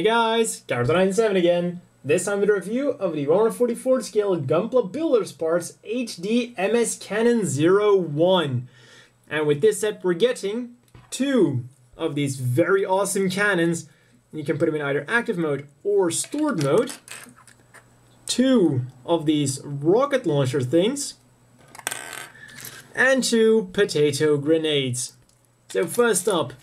Hey guys, Carter97 again. This time with a review of the 144 scale Gunpla Builders Parts HD MS Cannon 01. And with this set we're getting two of these very awesome cannons. You can put them in either active mode or stored mode. Two of these rocket launcher things. And two potato grenades. So first up,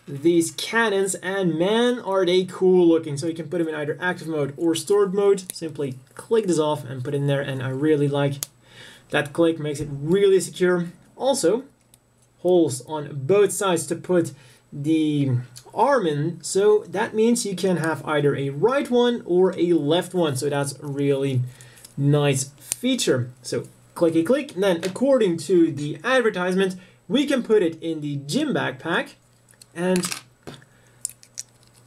these cannons, and man are they cool looking. So you can put them in either active mode or stored mode. Simply click this off and put it in there, and I really like that click, makes it really secure. Also, holes on both sides to put the arm in, so that means you can have either a right one or a left one, so that's a really nice feature. So clicky click, and then according to the advertisement we can put it in the gym backpack, and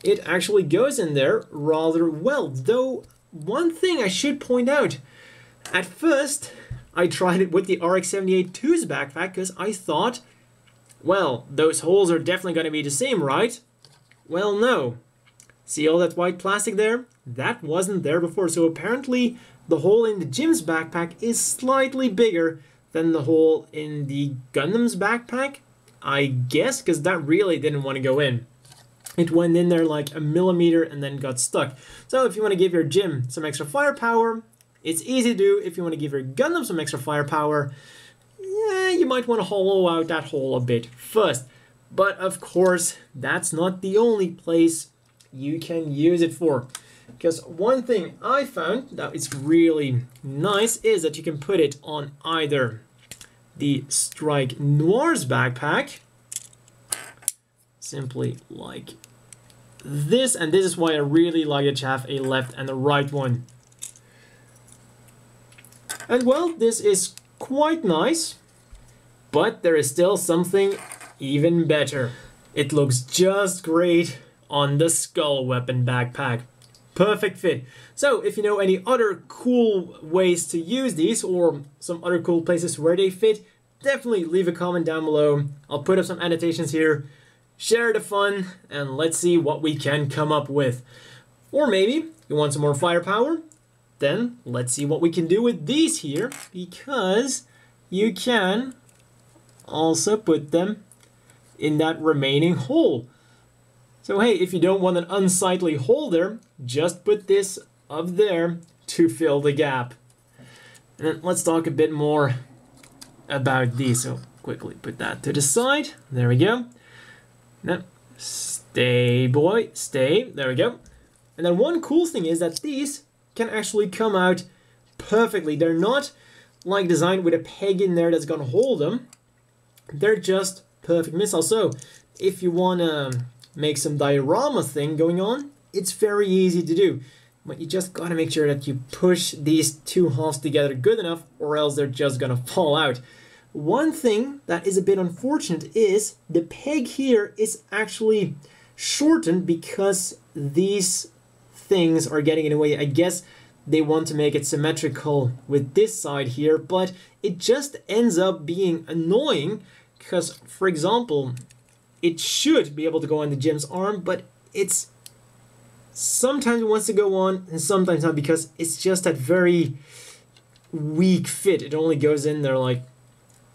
it actually goes in there rather well. Though one thing I should point out, at first I tried it with the RX-78-2's backpack because I thought, well, those holes are definitely going to be the same, right? Well, no. See all that white plastic there? That wasn't there before, so apparently the hole in the gym's backpack is slightly bigger than the hole in the Gundam's backpack, I guess, because that really didn't want to go in. It went in there like a millimeter and then got stuck. So if you want to give your gym some extra firepower, it's easy to do. If you want to give your Gundam some extra firepower, yeah, you might want to hollow out that hole a bit first. But of course, that's not the only place you can use it for. Because one thing I found that is really nice is that you can put it on either the Strike Noir's backpack, simply like this, and this is why I really like it to have a left and a right one. And well, this is quite nice, but there is still something even better. It looks just great on the Skull Weapon backpack. Perfect fit. So if you know any other cool ways to use these or some other cool places where they fit, definitely leave a comment down below. I'll put up some annotations here. Share the fun and let's see what we can come up with. Or maybe you want some more firepower? Then let's see what we can do with these here, because you can also put them in that remaining hole. So hey, if you don't want an unsightly hole there, just put this up there to fill the gap. And then let's talk a bit more about these. So quickly put that to the side. There we go. Now, stay boy, stay. There we go. And then one cool thing is that these can actually come out perfectly. They're not like designed with a peg in there that's gonna hold them. They're just perfect missiles. So if you wanna make some diorama thing going on, it's very easy to do. But you just gotta make sure that you push these two halves together good enough, or else they're just gonna fall out. One thing that is a bit unfortunate is the peg here is actually shortened because these things are getting in the way. I guess they want to make it symmetrical with this side here, but it just ends up being annoying because, for example, it should be able to go on the gym's arm, but it's sometimes it wants to go on and sometimes not, because it's just that very weak fit. It only goes in there like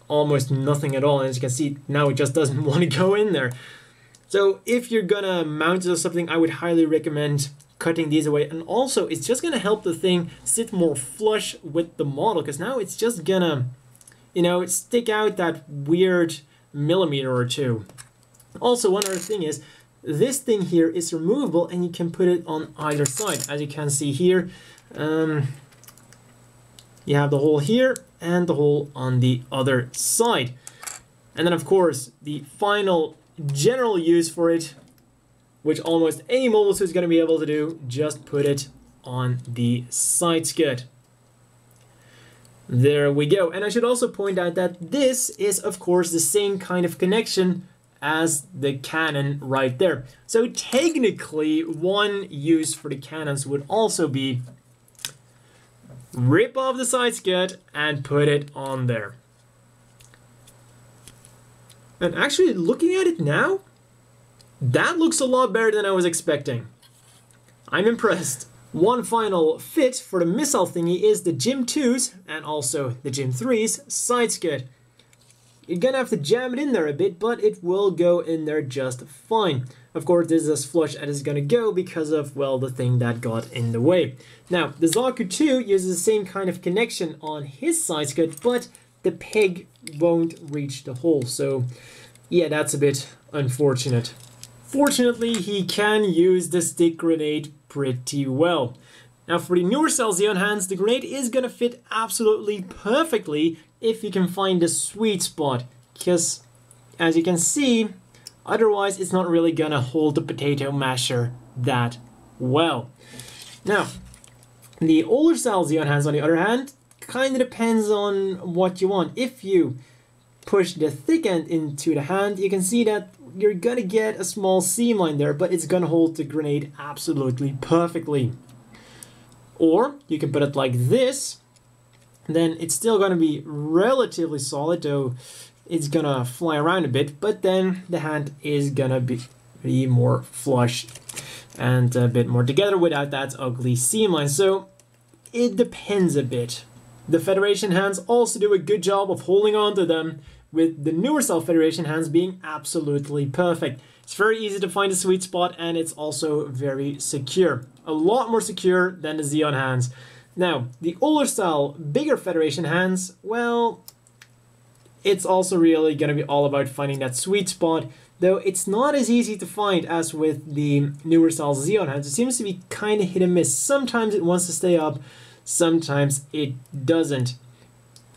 almost nothing at all, and as you can see now it just doesn't want to go in there. So if you're gonna mount it or something, I would highly recommend cutting these away. And also it's just gonna help the thing sit more flush with the model, because now it's just gonna, you know, stick out that weird millimeter or two. Also, one other thing is, this thing here is removable and you can put it on either side. As you can see here, you have the hole here and the hole on the other side. And then of course, the final general use for it, which almost any mobile suit is going to be able to do, just put it on the side skirt. There we go. And I should also point out that this is of course the same kind of connection as the cannon right there. So technically one use for the cannons would also be rip off the side skirt and put it on there. And actually looking at it now, that looks a lot better than I was expecting. I'm impressed. One final fit for the missile thingy is the Gym 2's and also the Gym 3's side skirt. You're gonna have to jam it in there a bit, but it will go in there just fine. Of course, this is as flush as it's gonna go because of, well, the thing that got in the way. Now, the Zaku 2 uses the same kind of connection on his side skirt, but the peg won't reach the hole. So, yeah, that's a bit unfortunate. Fortunately, he can use the stick grenade pretty well. Now, for the newer Cell Xeon hands, the grenade is gonna fit absolutely perfectly if you can find the sweet spot, because as you can see, otherwise it's not really gonna hold the potato masher that well. Now, the older Cell Xeon hands, on the other hand, kind of depends on what you want. If you push the thick end into the hand, you can see that you're gonna get a small seam line there, but it's gonna hold the grenade absolutely perfectly. Or you can put it like this, then it's still gonna be relatively solid, though it's gonna fly around a bit, but then the hand is gonna be more flush and a bit more together without that ugly seam line. So it depends a bit. The Federation hands also do a good job of holding on to them, with the newer Cell Federation hands being absolutely perfect. It's very easy to find a sweet spot, and it's also very secure. A lot more secure than the Xeon hands. Now, the older style, bigger Federation hands, well, it's also really going to be all about finding that sweet spot, though it's not as easy to find as with the newer style Xeon hands. It seems to be kind of hit and miss. Sometimes it wants to stay up, sometimes it doesn't.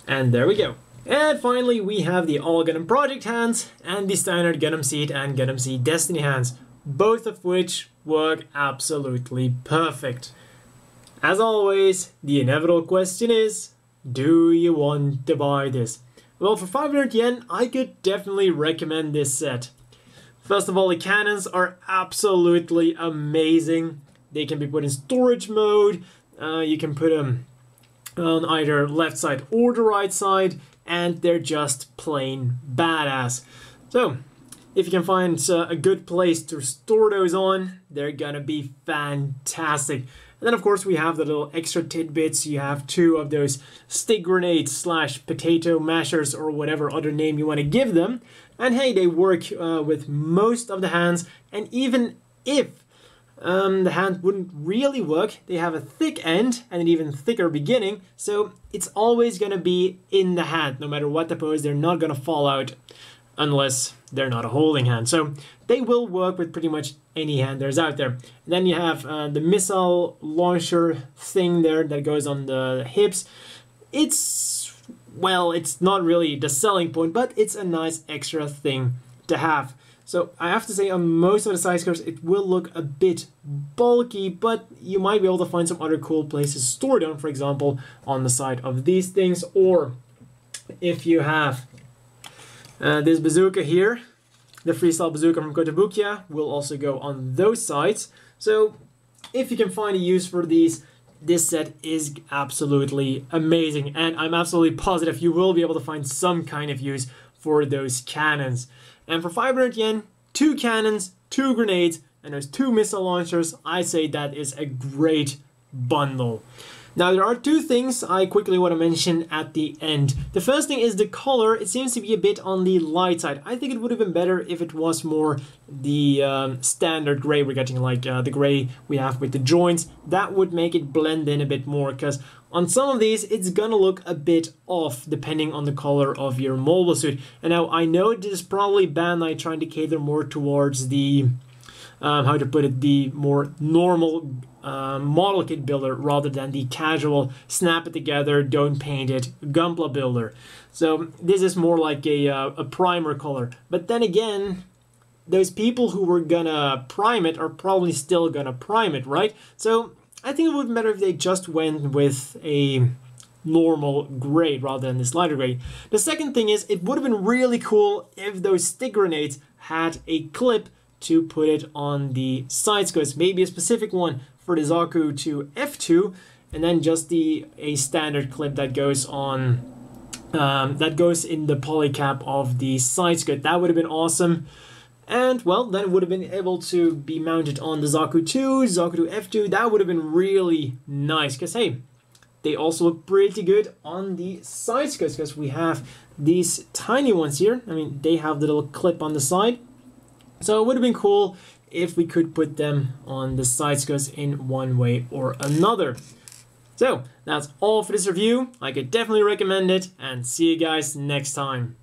And there we go. And finally, we have the All Gundam Project hands and the standard Gundam Seed and Gundam Seed Destiny hands, both of which work absolutely perfect. As always, the inevitable question is, do you want to buy this? Well, for 500 yen, I could definitely recommend this set. First of all, the cannons are absolutely amazing. They can be put in storage mode. You can put them on either left side or the right side, and they're just plain badass. So, if you can find a good place to store those on, they're gonna be fantastic. And then of course we have the little extra tidbits. You have 2 of those stick grenades / potato mashers, or whatever other name you want to give them. And hey, they work with most of the hands, and even if the hand wouldn't really work, they have a thick end and an even thicker beginning, so it's always gonna be in the hand. No matter what the pose, they're not gonna fall out unless they're not a holding hand. So they will work with pretty much any hand there's out there. And then you have the missile launcher thing there that goes on the hips. It's, well, it's not really the selling point, but it's a nice extra thing to have. So I have to say, on most of the side skirts, it will look a bit bulky, but you might be able to find some other cool places to store them, for example, on the side of these things, or if you have this bazooka here, the freestyle bazooka from Kotobukiya will also go on those sides. So if you can find a use for these, this set is absolutely amazing, and I'm absolutely positive you will be able to find some kind of use for those cannons. And for 500 yen, 2 cannons, 2 grenades, and those 2 missile launchers, I say that is a great bundle. Now, there are 2 things I quickly want to mention at the end. The first thing is the color. It seems to be a bit on the light side. I think it would have been better if it was more the standard gray we're getting, like the gray we have with the joints. That would make it blend in a bit more, because on some of these, it's gonna look a bit off depending on the color of your mobile suit. And now, I know this is probably Bandai trying to cater more towards the, how to put it, the more normal model kit builder rather than the casual snap it together, don't paint it Gunpla builder. So this is more like a primer color. But then again, those people who were gonna prime it are probably still gonna prime it, right? So I think it would be better if they just went with a normal gray rather than this lighter gray. The second thing is, it would have been really cool if those stick grenades had a clip to put it on the side skirts, maybe a specific one for the Zaku to F2, and then just a standard clip that goes on, that goes in the polycap of the side skirt. That would have been awesome. And well, then it would have been able to be mounted on the Zaku 2, Zaku 2 F2. That would have been really nice, because hey, they also look pretty good on the side skirts, because we have these tiny ones here. I mean, they have the little clip on the side. So it would have been cool if we could put them on the side skirts in one way or another. So that's all for this review. I could definitely recommend it, and see you guys next time.